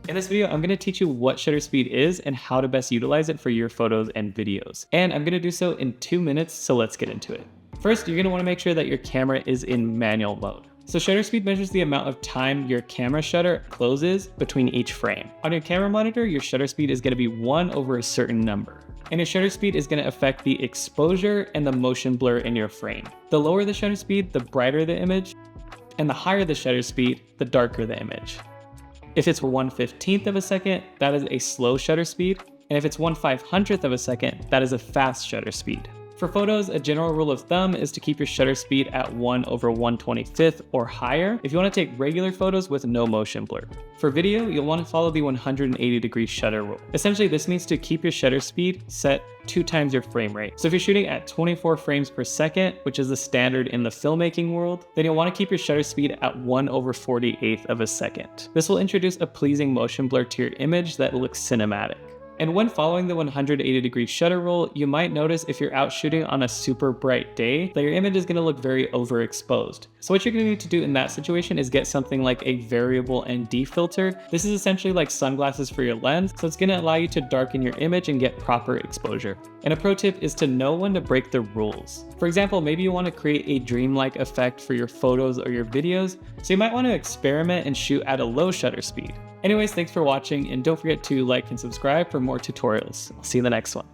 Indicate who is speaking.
Speaker 1: In this video, I'm going to teach you what shutter speed is and how to best utilize it for your photos and videos. And I'm going to do so in 2 minutes, so let's get into it. First, you're going to want to make sure that your camera is in manual mode. So shutter speed measures the amount of time your camera shutter closes between each frame. On your camera monitor, your shutter speed is going to be 1 over a certain number. And your shutter speed is going to affect the exposure and the motion blur in your frame. The lower the shutter speed, the brighter the image, and the higher the shutter speed, the darker the image. If it's 1/15th of a second, that is a slow shutter speed, and if it's 1/500th of a second, that is a fast shutter speed. For photos, a general rule of thumb is to keep your shutter speed at 1 over 1/25th or higher if you want to take regular photos with no motion blur. For video, you'll want to follow the 180-degree shutter rule. Essentially, this means to keep your shutter speed set 2 times your frame rate. So if you're shooting at 24 frames per second, which is the standard in the filmmaking world, then you'll want to keep your shutter speed at 1 over 48th of a second. This will introduce a pleasing motion blur to your image that looks cinematic. And when following the 180-degree shutter rule, you might notice if you're out shooting on a super bright day that your image is going to look very overexposed. So what you're going to need to do in that situation is get something like a variable ND filter. This is essentially like sunglasses for your lens, so it's going to allow you to darken your image and get proper exposure. And a pro tip is to know when to break the rules. For example, maybe you want to create a dreamlike effect for your photos or your videos, so you might want to experiment and shoot at a low shutter speed. Anyways, thanks for watching, and don't forget to like and subscribe for more tutorials. I'll see you in the next one.